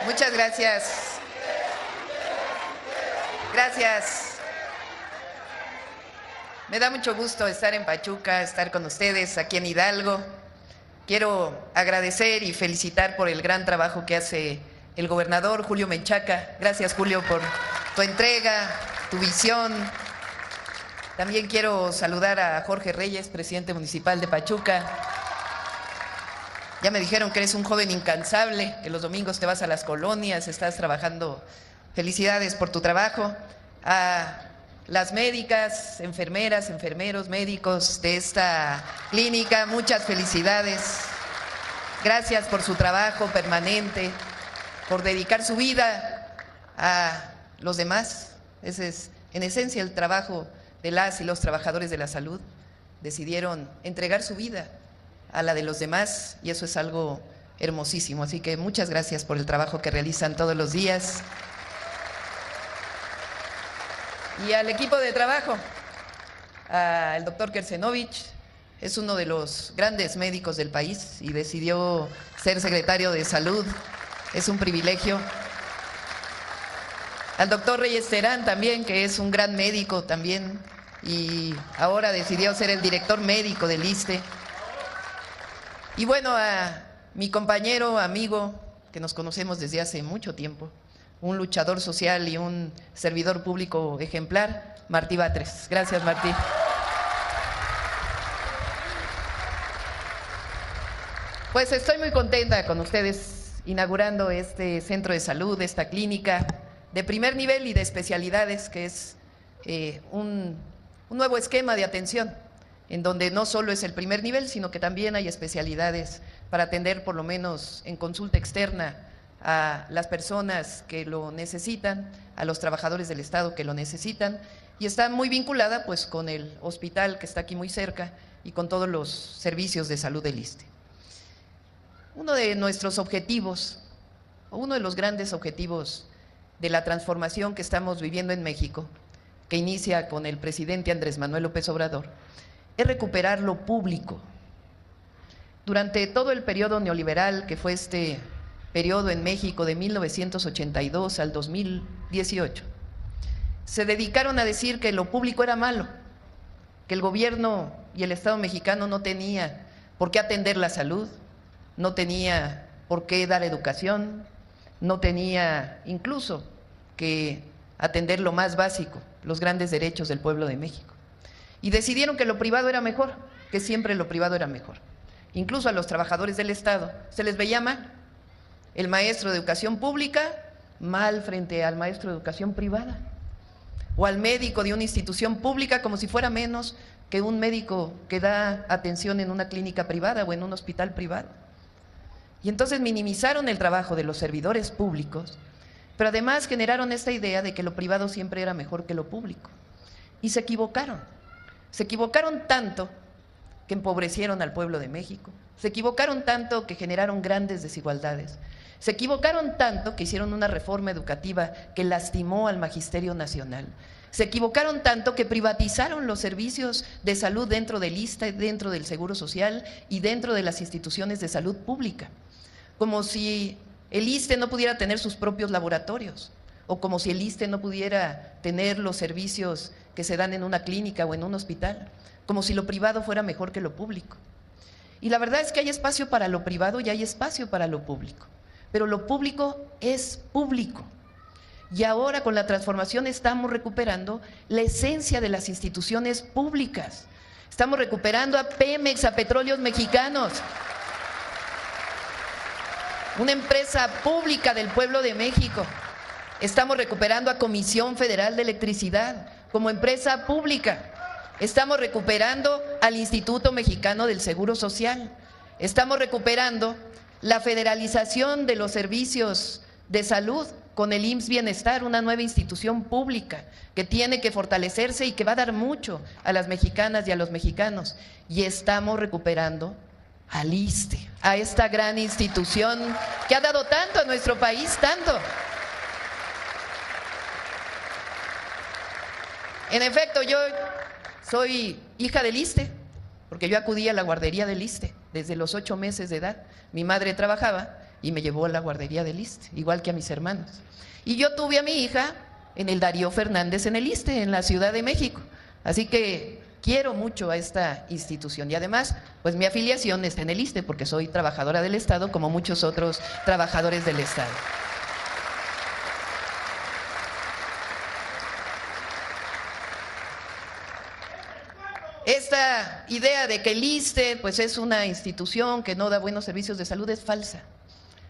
Muchas gracias. Gracias. Me da mucho gusto estar en Pachuca, estar con ustedes aquí en Hidalgo. Quiero agradecer y felicitar por el gran trabajo que hace el gobernador Julio Menchaca. Gracias, Julio, por tu entrega, tu visión. También quiero saludar a Jorge Reyes, presidente municipal de Pachuca. Ya me dijeron que eres un joven incansable, que los domingos te vas a las colonias, estás trabajando. Felicidades por tu trabajo. A las médicas, enfermeras, enfermeros, médicos de esta clínica, muchas felicidades. Gracias por su trabajo permanente, por dedicar su vida a los demás. Ese es, en esencia, el trabajo de las y los trabajadores de la salud. Decidieron entregar su vida a la de los demás y eso es algo hermosísimo. Así que muchas gracias por el trabajo que realizan todos los días. Y al equipo de trabajo, al doctor Kersenovich, es uno de los grandes médicos del país y decidió ser secretario de Salud. Es un privilegio. Al doctor Reyes Terán también, que es un gran médico también, y ahora decidió ser el director médico del ISSSTE. Y bueno, a mi compañero, amigo, que nos conocemos desde hace mucho tiempo, un luchador social y un servidor público ejemplar, Martí Batres. Gracias, Martí. Pues estoy muy contenta con ustedes inaugurando este centro de salud, esta clínica de primer nivel y de especialidades, que es un nuevo esquema de atención, en donde no solo es el primer nivel, sino que también hay especialidades para atender por lo menos en consulta externa a las personas que lo necesitan, a los trabajadores del Estado que lo necesitan, y está muy vinculada pues con el hospital que está aquí muy cerca y con todos los servicios de salud del ISSSTE. Uno de nuestros objetivos, o uno de los grandes objetivos de la transformación que estamos viviendo en México, que inicia con el presidente Andrés Manuel López Obrador, es recuperar lo público. Durante todo el periodo neoliberal, que fue este periodo en México de 1982 al 2018, se dedicaron a decir que lo público era malo, que el gobierno y el Estado mexicano no tenía por qué atender la salud, no tenía por qué dar educación, no tenía incluso que atender lo más básico, los grandes derechos del pueblo de México. Y decidieron que lo privado era mejor, que siempre lo privado era mejor. Incluso a los trabajadores del Estado se les veía mal. El maestro de educación pública, mal frente al maestro de educación privada. O al médico de una institución pública como si fuera menos que un médico que da atención en una clínica privada o en un hospital privado. Y entonces minimizaron el trabajo de los servidores públicos, pero además generaron esta idea de que lo privado siempre era mejor que lo público. Y se equivocaron. Se equivocaron tanto que empobrecieron al pueblo de México. Se equivocaron tanto que generaron grandes desigualdades. Se equivocaron tanto que hicieron una reforma educativa que lastimó al magisterio nacional. Se equivocaron tanto que privatizaron los servicios de salud dentro del ISSSTE, dentro del Seguro Social y dentro de las instituciones de salud pública. Como si el ISSSTE no pudiera tener sus propios laboratorios, o como si el ISSSTE no pudiera tener los servicios que se dan en una clínica o en un hospital, como si lo privado fuera mejor que lo público. Y la verdad es que hay espacio para lo privado y hay espacio para lo público, pero lo público es público. Y ahora con la transformación estamos recuperando la esencia de las instituciones públicas. Estamos recuperando a Pemex, a Petróleos Mexicanos, una empresa pública del pueblo de México. Estamos recuperando a Comisión Federal de Electricidad como empresa pública. Estamos recuperando al Instituto Mexicano del Seguro Social. Estamos recuperando la federalización de los servicios de salud con el IMSS Bienestar, una nueva institución pública que tiene que fortalecerse y que va a dar mucho a las mexicanas y a los mexicanos. Y estamos recuperando al ISSSTE, a esta gran institución que ha dado tanto a nuestro país, tanto. En efecto, yo soy hija del ISSSTE, porque yo acudí a la guardería del ISSSTE desde los 8 meses de edad. Mi madre trabajaba y me llevó a la guardería del ISSSTE, igual que a mis hermanos. Y yo tuve a mi hija en el Darío Fernández en el ISSSTE, en la Ciudad de México. Así que quiero mucho a esta institución y además, pues mi afiliación está en el ISSSTE porque soy trabajadora del Estado como muchos otros trabajadores del Estado. Esta idea de que el ISSSTE pues es una institución que no da buenos servicios de salud es falsa.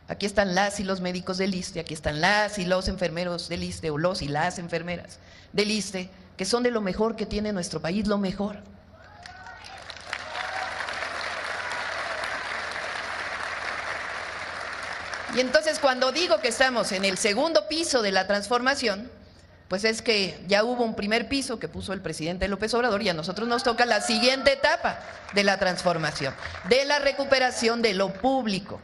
Aquí están las y los médicos del ISSSTE, aquí están las y los enfermeros del ISSSTE o los y las enfermeras del ISSSTE, que son de lo mejor que tiene nuestro país, lo mejor. Y entonces cuando digo que estamos en el segundo piso de la transformación, pues es que ya hubo un primer piso que puso el presidente López Obrador y a nosotros nos toca la siguiente etapa de la transformación, de la recuperación de lo público.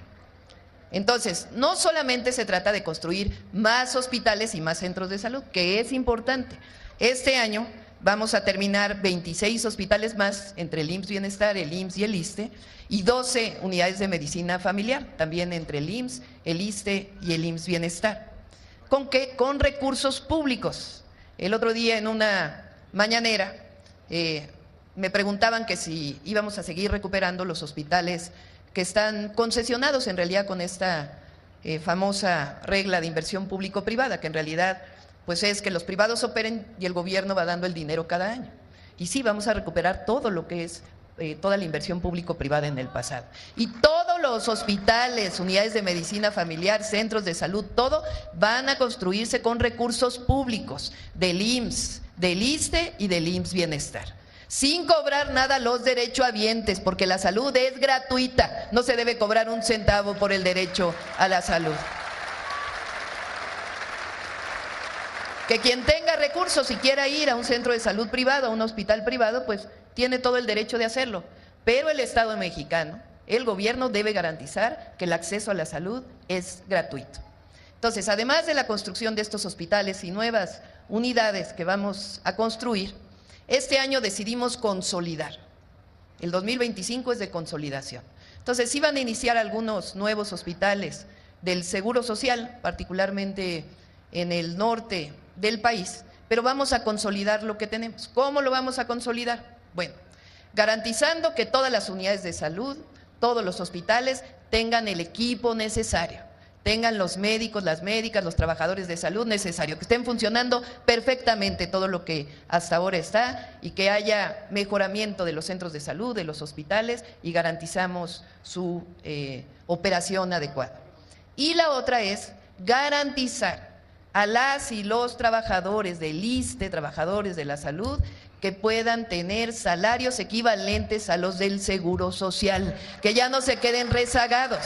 Entonces, no solamente se trata de construir más hospitales y más centros de salud, que es importante. Este año vamos a terminar 26 hospitales más entre el IMSS Bienestar, el IMSS y el ISSSTE, y 12 unidades de medicina familiar, también entre el IMSS, el ISSSTE y el IMSS Bienestar. ¿Con qué? Con recursos públicos. El otro día en una mañanera me preguntaban que si íbamos a seguir recuperando los hospitales que están concesionados en realidad con esta famosa regla de inversión público-privada, que en realidad pues es que los privados operen y el gobierno va dando el dinero cada año. Y sí, vamos a recuperar todo lo que es toda la inversión público-privada en el pasado. Y todos los hospitales, unidades de medicina familiar, centros de salud, todo van a construirse con recursos públicos del IMSS, del ISSSTE y del IMSS Bienestar. Sin cobrar nada a los derechohabientes, porque la salud es gratuita, no se debe cobrar un centavo por el derecho a la salud. Que quien tenga recursos y quiera ir a un centro de salud privado, a un hospital privado, pues tiene todo el derecho de hacerlo. Pero el Estado mexicano, el gobierno debe garantizar que el acceso a la salud es gratuito. Entonces, además de la construcción de estos hospitales y nuevas unidades que vamos a construir, este año decidimos consolidar. El 2025 es de consolidación. Entonces, sí van a iniciar algunos nuevos hospitales del Seguro Social, particularmente en el norte del país, pero vamos a consolidar lo que tenemos. ¿Cómo lo vamos a consolidar? Bueno, garantizando que todas las unidades de salud, todos los hospitales tengan el equipo necesario, tengan los médicos, las médicas, los trabajadores de salud necesario, que estén funcionando perfectamente todo lo que hasta ahora está y que haya mejoramiento de los centros de salud, de los hospitales y garantizamos su operación adecuada. Y la otra es garantizar a las y los trabajadores del ISSSTE, trabajadores de la salud, que puedan tener salarios equivalentes a los del Seguro Social, que ya no se queden rezagados.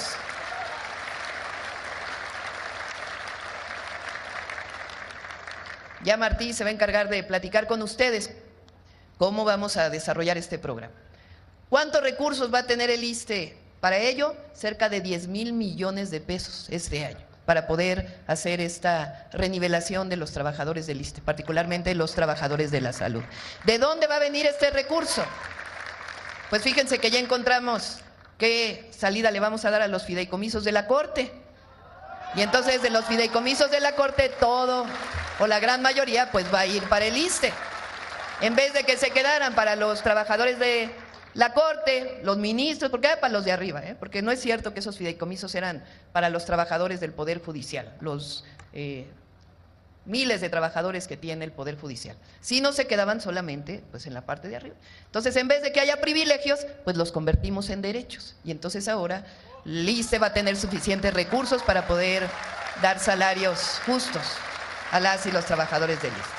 Ya Martí se va a encargar de platicar con ustedes cómo vamos a desarrollar este programa. ¿Cuántos recursos va a tener el ISSSTE para ello? Cerca de 10,000 millones de pesos este año, para poder hacer esta renivelación de los trabajadores del ISSSTE, particularmente los trabajadores de la salud. ¿De dónde va a venir este recurso? Pues fíjense que ya encontramos qué salida le vamos a dar a los fideicomisos de la Corte. Y entonces de los fideicomisos de la Corte todo, o la gran mayoría, pues va a ir para el ISSSTE. En vez de que se quedaran para los trabajadores de la Corte, los ministros, porque era para los de arriba, porque no es cierto que esos fideicomisos eran para los trabajadores del Poder Judicial, los miles de trabajadores que tiene el Poder Judicial. Si no se quedaban solamente pues en la parte de arriba. Entonces, en vez de que haya privilegios, pues los convertimos en derechos. Y entonces ahora el ISSSTE va a tener suficientes recursos para poder dar salarios justos a las y los trabajadores del ISSSTE.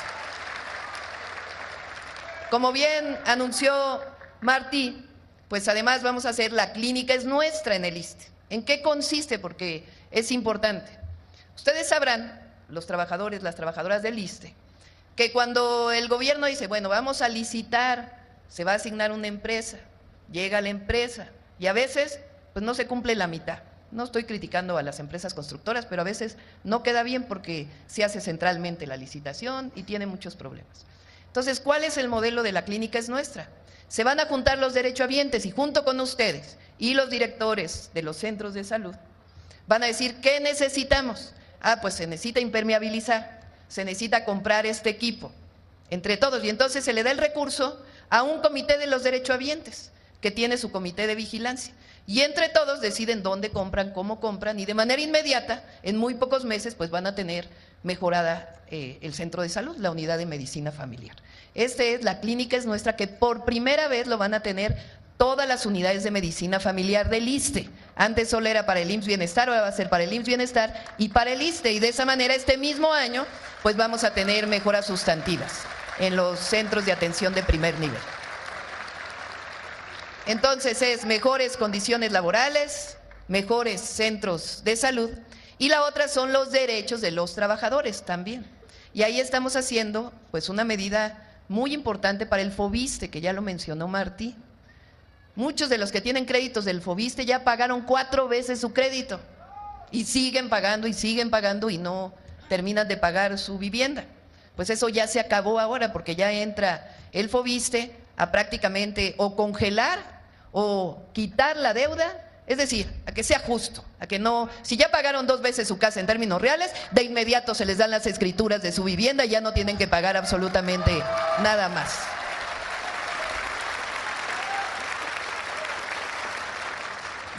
Como bien anunció Martí, pues además vamos a hacer la clínica es nuestra en el ISSSTE. ¿En qué consiste? Porque es importante. Ustedes sabrán, los trabajadores, las trabajadoras del ISSSTE, que cuando el gobierno dice, bueno, vamos a licitar, se va a asignar una empresa, llega la empresa y a veces pues no se cumple la mitad. No estoy criticando a las empresas constructoras, pero a veces no queda bien porque se hace centralmente la licitación y tiene muchos problemas. Entonces, ¿cuál es el modelo de la clínica es nuestra? Se van a juntar los derechohabientes y junto con ustedes y los directores de los centros de salud, Van a decir, ¿qué necesitamos? Pues se necesita impermeabilizar, se necesita comprar este equipo, entre todos. Y entonces se le da el recurso a un comité de los derechohabientes, que tiene su comité de vigilancia. Y entre todos deciden dónde compran, cómo compran, y de manera inmediata, en muy pocos meses, pues van a tener mejorada el centro de salud, la unidad de medicina familiar. La clínica es nuestra, que por primera vez lo van a tener todas las unidades de medicina familiar del ISSSTE. Antes solo era para el IMSS Bienestar, ahora va a ser para el IMSS Bienestar y para el ISSSTE. Y de esa manera, este mismo año, pues vamos a tener mejoras sustantivas en los centros de atención de primer nivel. Entonces es mejores condiciones laborales, mejores centros de salud, y la otra son los derechos de los trabajadores también. Y ahí estamos haciendo pues una medida muy importante para el FOBISSSTE, que ya lo mencionó Martí. Muchos de los que tienen créditos del FOBISSSTE ya pagaron 4 veces su crédito y siguen pagando y no terminan de pagar su vivienda. Pues eso ya se acabó ahora, porque ya entra el FOBISSSTE a prácticamente o congelar o quitar la deuda, es decir, a que sea justo, a que no, si ya pagaron 2 veces su casa en términos reales, de inmediato se les dan las escrituras de su vivienda y ya no tienen que pagar absolutamente nada más.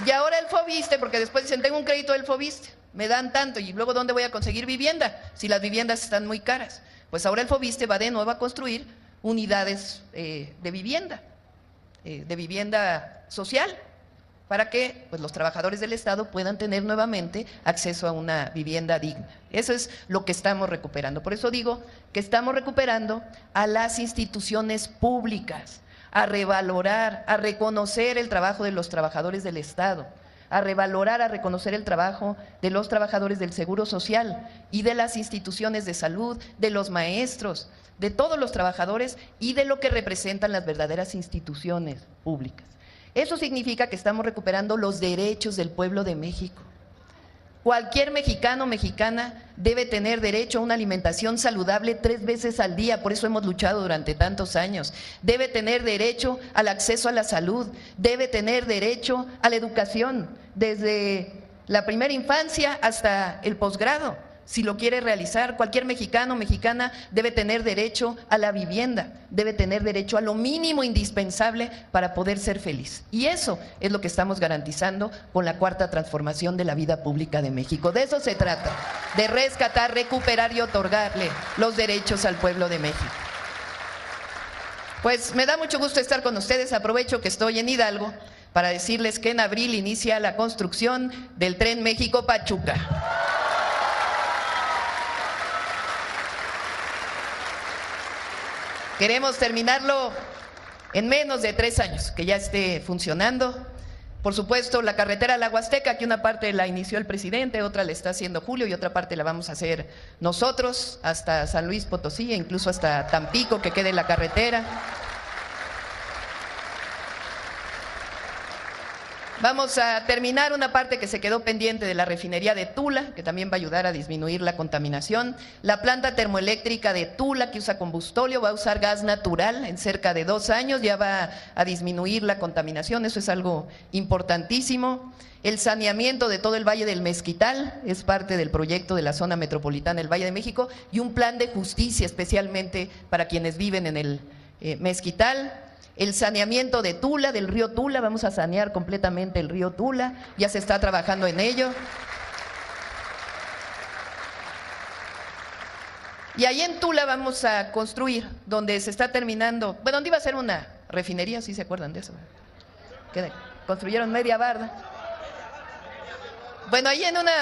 Y ahora el FOBISSSTE, porque después dicen, tengo un crédito del FOBISSSTE, me dan tanto, y luego ¿dónde voy a conseguir vivienda? Si las viviendas están muy caras. Pues ahora el FOBISSSTE va de nuevo a construir unidades de vivienda social, para que pues, los trabajadores del Estado puedan tener nuevamente acceso a una vivienda digna. Eso es lo que estamos recuperando. Por eso digo que estamos recuperando a las instituciones públicas, a revalorar, a reconocer el trabajo de los trabajadores del Estado, a revalorar, a reconocer el trabajo de los trabajadores del Seguro Social y de las instituciones de salud, de los maestros, de todos los trabajadores y de lo que representan las verdaderas instituciones públicas. Eso significa que estamos recuperando los derechos del pueblo de México. Cualquier mexicano o mexicana debe tener derecho a una alimentación saludable 3 veces al día, por eso hemos luchado durante tantos años. Debe tener derecho al acceso a la salud, debe tener derecho a la educación, desde la primera infancia hasta el posgrado. Si lo quiere realizar, cualquier mexicano o mexicana debe tener derecho a la vivienda, debe tener derecho a lo mínimo indispensable para poder ser feliz. Y eso es lo que estamos garantizando con la 4ª transformación de la vida pública de México. De eso se trata, de rescatar, recuperar y otorgarle los derechos al pueblo de México. Pues me da mucho gusto estar con ustedes. Aprovecho que estoy en Hidalgo para decirles que en abril inicia la construcción del Tren México-Pachuca. Queremos terminarlo en menos de 3 años, que ya esté funcionando. Por supuesto, la carretera a la Huasteca, que una parte la inició el presidente, otra la está haciendo Julio y otra parte la vamos a hacer nosotros, hasta San Luis Potosí e incluso hasta Tampico, que quede la carretera. Vamos a terminar una parte que se quedó pendiente de la refinería de Tula, que también va a ayudar a disminuir la contaminación. La planta termoeléctrica de Tula, que usa combustóleo, va a usar gas natural en cerca de 2 años, ya va a disminuir la contaminación, eso es algo importantísimo. El saneamiento de todo el Valle del Mezquital es parte del proyecto de la zona metropolitana del Valle de México, y un plan de justicia especialmente para quienes viven en el Mezquital. El saneamiento de Tula, del río Tula, vamos a sanear completamente el río Tula, ya se está trabajando en ello. Y ahí en Tula vamos a construir, donde se está terminando, bueno, donde iba a ser una refinería, ¿sí se acuerdan de eso? Construyeron media barda. Bueno, ahí en una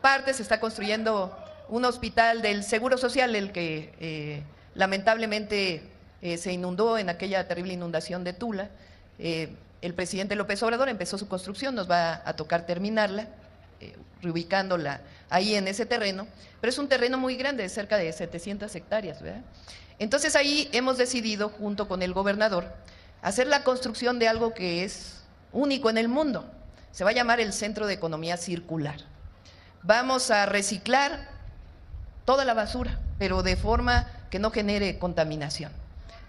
parte se está construyendo un hospital del Seguro Social, el que lamentablemente se inundó en aquella terrible inundación de Tula. El presidente López Obrador empezó su construcción, nos va a tocar terminarla, reubicándola ahí en ese terreno, pero es un terreno muy grande, de cerca de 700 hectáreas, ¿verdad? Entonces ahí hemos decidido, junto con el gobernador, hacer la construcción de algo que es único en el mundo. Se va a llamar el Centro de Economía Circular. Vamos a reciclar toda la basura, pero de forma que no genere contaminación.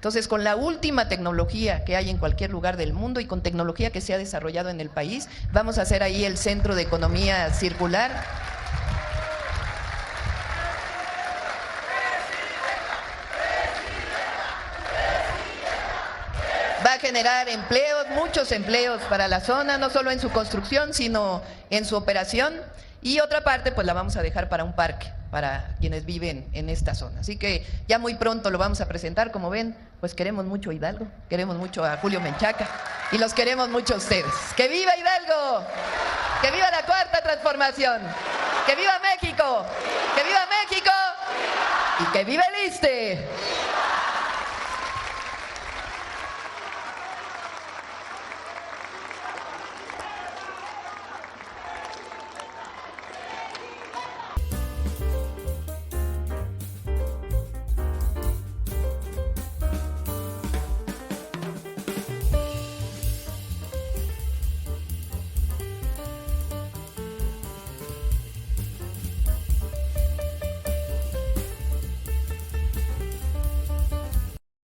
Entonces, con la última tecnología que hay en cualquier lugar del mundo y con tecnología que se ha desarrollado en el país, vamos a hacer ahí el Centro de Economía Circular. Va a generar empleos, muchos empleos para la zona, no solo en su construcción, sino en su operación. Y otra parte, pues la vamos a dejar para un parque, para quienes viven en esta zona. Así que ya muy pronto lo vamos a presentar. Como ven, pues queremos mucho a Hidalgo, queremos mucho a Julio Menchaca y los queremos mucho a ustedes. ¡Que viva Hidalgo! ¡Que viva la Cuarta Transformación! ¡Que viva México! ¡Que viva México! ¡Y que viva el ISSSTE!